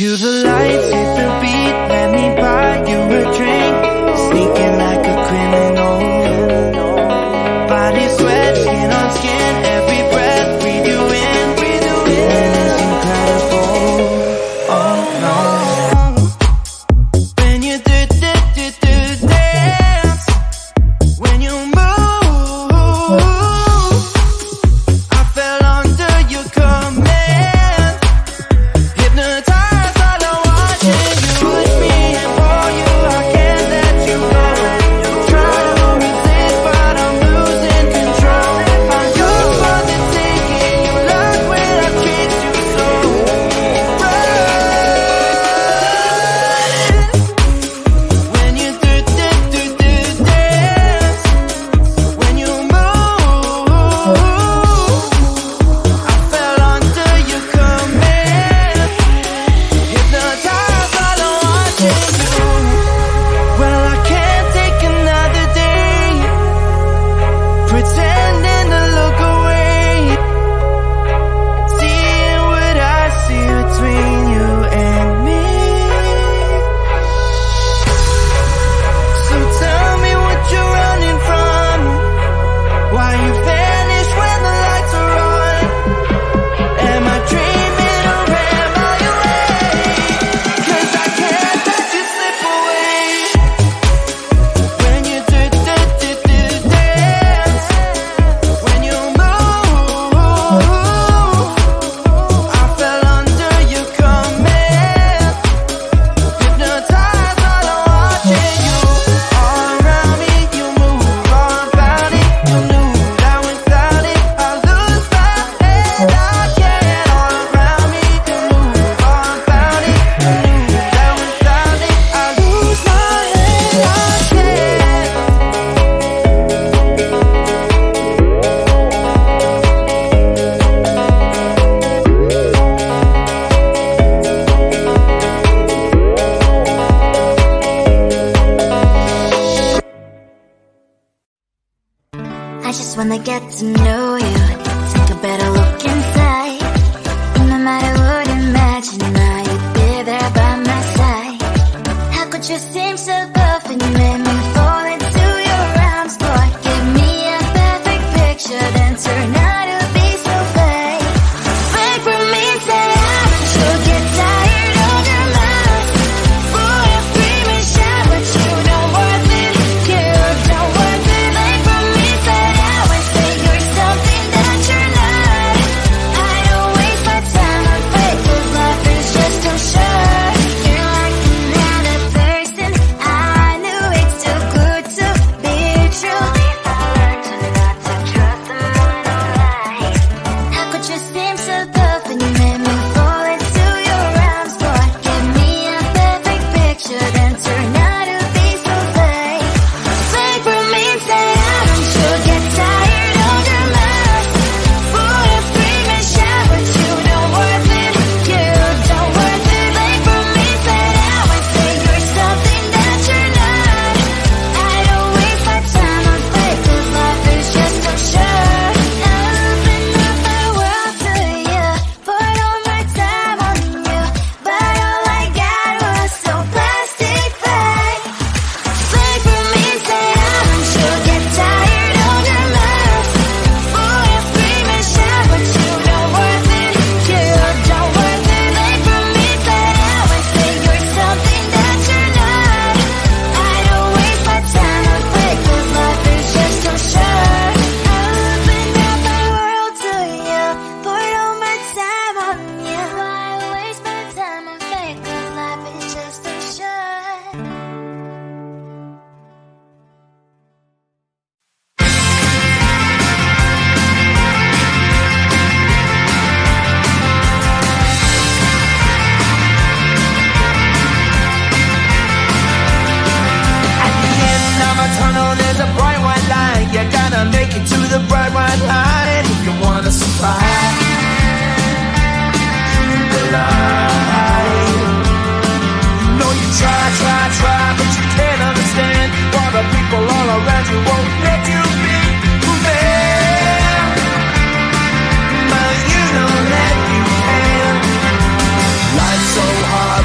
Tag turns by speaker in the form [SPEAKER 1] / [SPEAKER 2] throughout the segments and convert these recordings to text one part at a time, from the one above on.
[SPEAKER 1] Cue the lights, hit the beat, let me buy you a drink. Sneaking like a criminal. Body sweat, skin on skin, every breath, breathe you in, feeling is incredible. Oh no. When you dance, when you move, I fell under your command, hypnotized while I'm watching you. Push me and pull you, I can't let you go. Try to resist, but I'm losing control. I'm yours for the taking, you love when I treat you so right. When you dance, when you move, I fell under your command, hypnotized while I'm watching you. Well, I can't take another day pretending to look away, seeing what I see between you and me. So tell me what you're running from, why you vanish when the lights are on. Am I dreaming or am I awake? 'Cause I can't let you slip away. When you dance, when you move, I fell under your command, hypnotized while I'm watching you. All around me, you move, all about it. You knew that without it, I lose my head. I can't. All around me, you move, all about it. You knew that without it, I lose my head. I can't.
[SPEAKER 2] I just wanna get to know you, take a better look inside. No matter what, imagine now you'd be there by my side. How could you seem so good when you made me fall into your arms, boy? Give me a perfect picture, then turn out to be so fake. Wait for me, say I should get tired of your lies. Boy, I scream and shout, but you don't worth it. You don't worth it. Wait for me, say I would say you're something that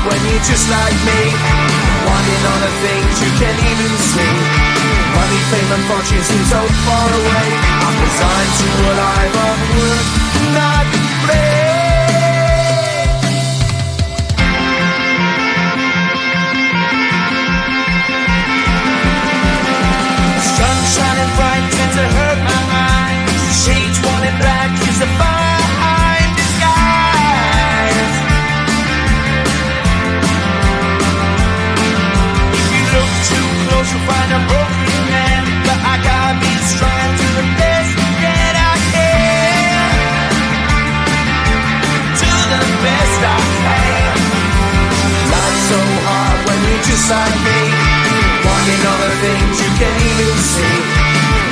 [SPEAKER 1] when you're just like me, wanting all the things you can't even see. Money, fame and fortune seem so far away. I'm resigned to a life of work, not play. Sun shining bright tends to hurt my mind. Shades worn in black is a fine disguise. If you look too close you'll find a broken man, but I gotta be strong to the best that I can. To the best I can. Life's so hard when you're just like me, wanting all the things you can't even see.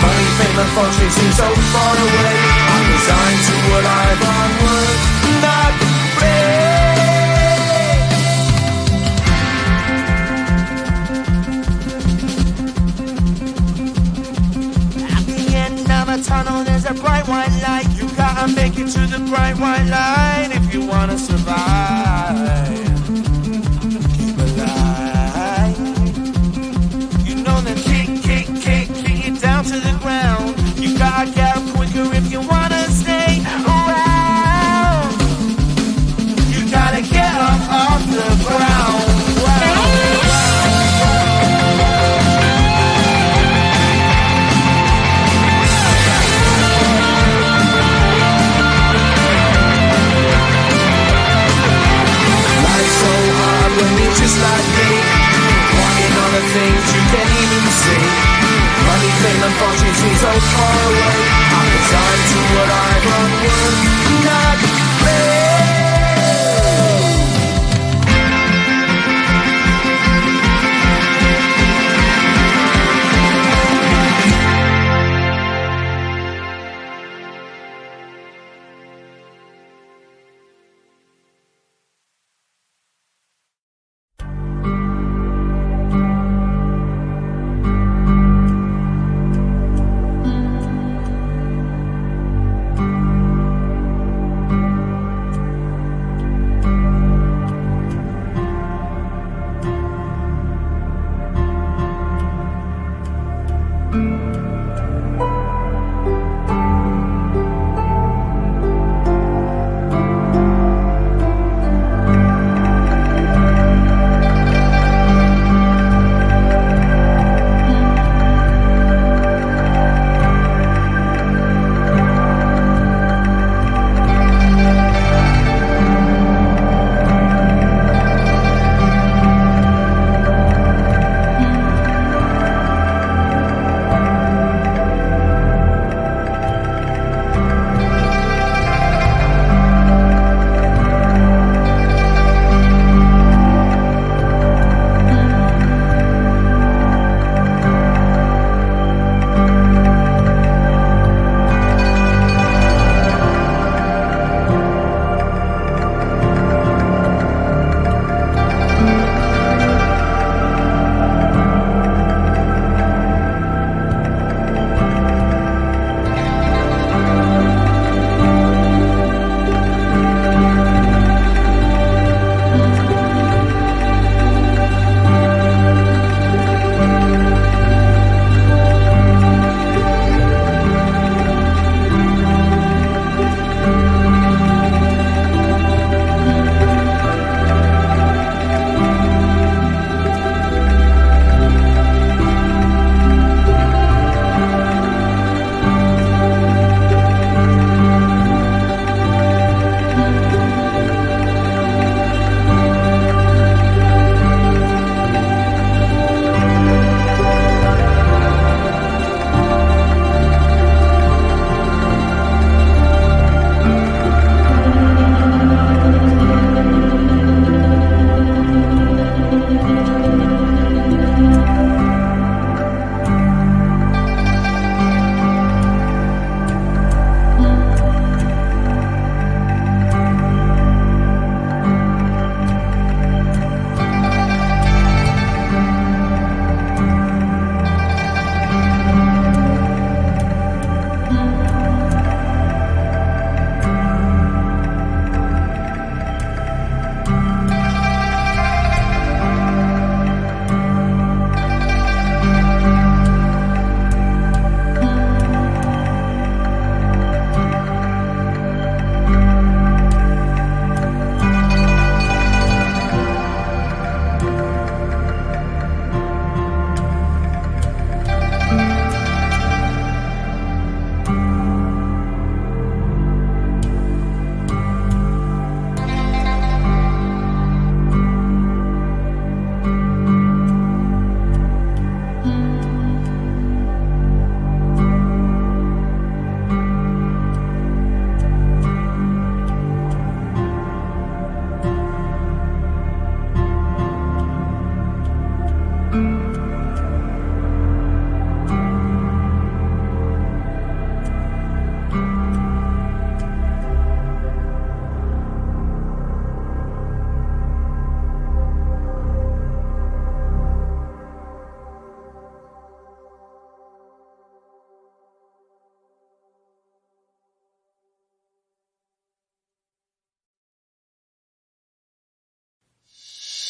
[SPEAKER 1] Money, fame and fortune seem so far away. I'm resigned to a life on work, not play. At the end of a tunnel there's a bright white light. You gotta make it to the bright white light if you wanna survive. Keep alive. You know that kick it down to the ground. You gotta get up quicker if you wanna stay around. You gotta get up off the ground. Life's so hard when you're just like me, wanting all the things you can't even see. Money, fame and fortune seem so far away. I'm resigned to what I've unworked, not play.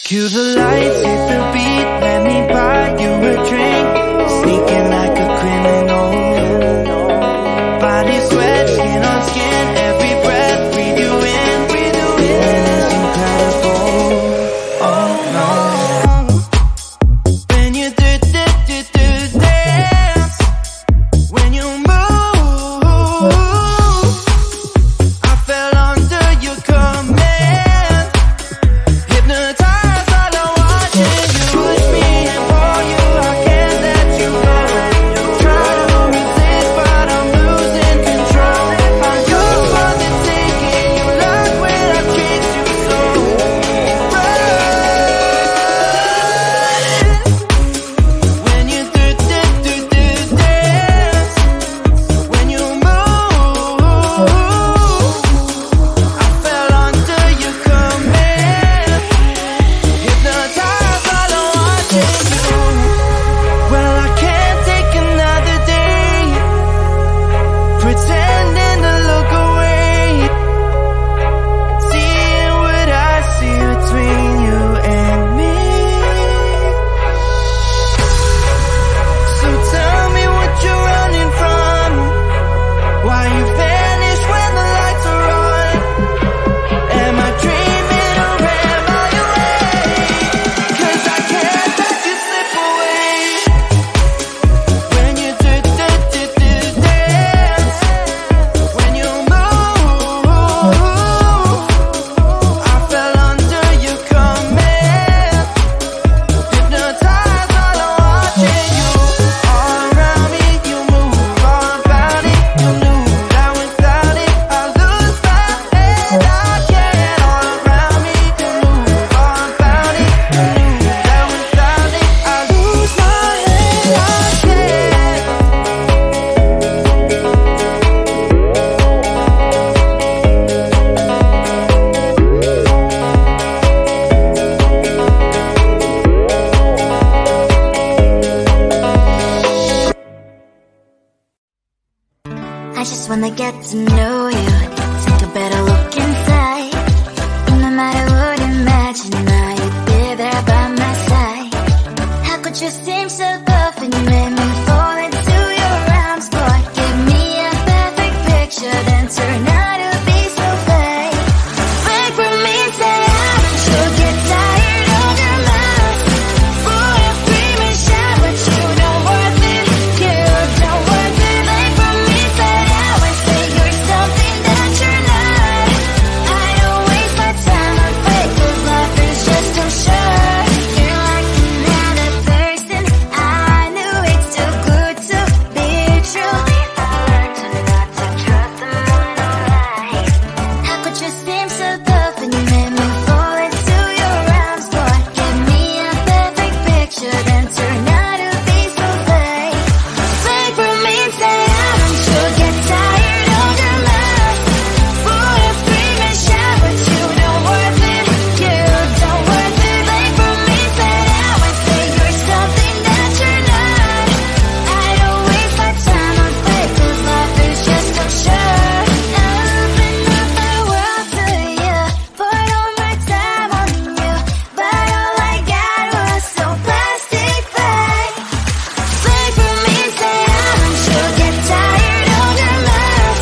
[SPEAKER 1] Cue the lights, hit the beat, let me buy you a drink. Sneaking like a criminal. Body sweat, skin on skin, every breath, breathe you in. Feeling is incredible. Oh no. When you do dance, when you move, I fell under your command. Hypnotized while I'm watching you. Push me and pull you, I can't let you go. Try to resist, but I'm losing control. I'm yours for the taking, you love when I treat you so. When you do dance, when you move, I fell under your command. Hypnotized while I'm watching you. Well, I can't take another day pretending to look away, seeing what I see between you and me. So tell me what you're running from, why you vanish when the lights are on. Am I dreaming or am I awake? 'Cause I can't let you slip away. When you do dance, when you move, I fell under your command. Hypnotized while I'm watching you. All around me, you move, all about it. You knew that without it, I lose my head. I can't. All around me, you move, all about it. You knew that without it, I lose my head. I can't.
[SPEAKER 2] I just wanna get to know you, take a better look inside. No matter what, imagine now you'd be there by my side. How could you seem so good when you made me fall into your arms, boy? Give me a perfect picture, then turn out to be so fake. Wait for me, say haven't you get tired of your mouth? Boy, I scream and shout, but you don't worth it. You don't worth it. Wait for me, say I would say you're something that you're not. I don't waste my time on fake, 'cause life is just too short. You're like another person. I knew it's too good to be true. I learned to not to trust someone who lies. How could you seem so good when you made me fall into your arms, boy? Give me a perfect picture, then turn out to be so fake. Wait for me, say haven't you get tired of your mouth? Boy, I scream and shout, but you don't worth it. You don't worth it. Wait for me, say I would say you're something that you're not. I don't waste my time on fake, 'cause life is just too short. Open up my world to you, poured all my time on you, but all I got was some plastic bag. Wait for me, say haven't you get tired of your mouth?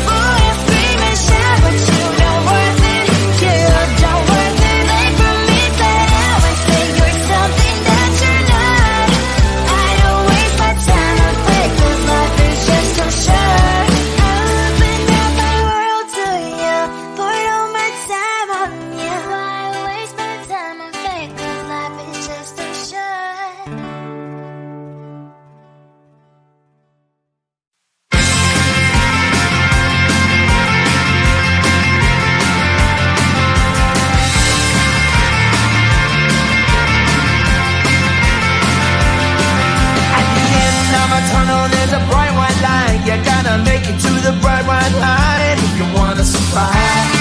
[SPEAKER 2] Boy, I scream and shout, but you don't worth it. You don't worth it. Wait for me, say I would say you're something that you're not. I don't waste my time on fake, 'cause life is just too short. Open up my world to you, poured all my time on you. Why waste my time on fake, 'cause life is just too short.
[SPEAKER 1] At the end of a tunnel, there's a bright white line. You gotta make it to the bright white line if you wanna survive.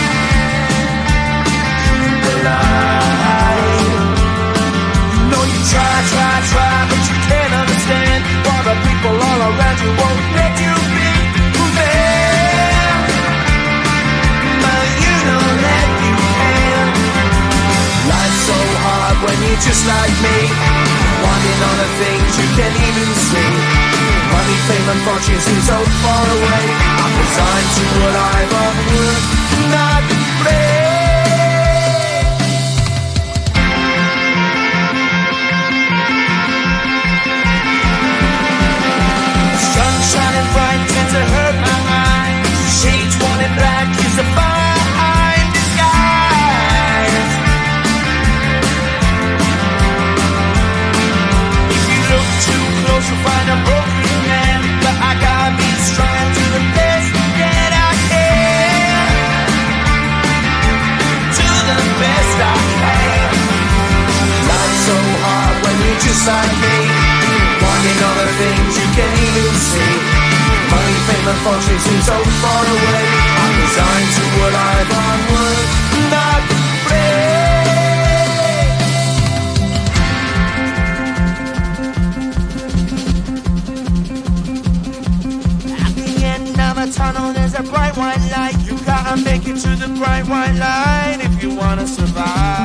[SPEAKER 1] The line. You know you try, but you can't understand why the people all around you won't let you be who they are. But you know that you can. Life's so hard. you're just like me, wanting all the things you can't even see. Money, fame and fortune seem so far away. I'm resigned to a life of work, not play. Sun shining bright tends to hurt my mind. Shades worn in black is a fine disguise. If you look too close you'll find a broken man, but I gotta be strong and do the best that I can. Do the best I can. Life's so hard when you're just like me, wanting all the things you can't even see. Money, fame and fortune seem so far away. I'm resigned to a life on work, not play. At the end of a tunnel there's a bright white light. You gotta make it to the bright white light if you wanna survive.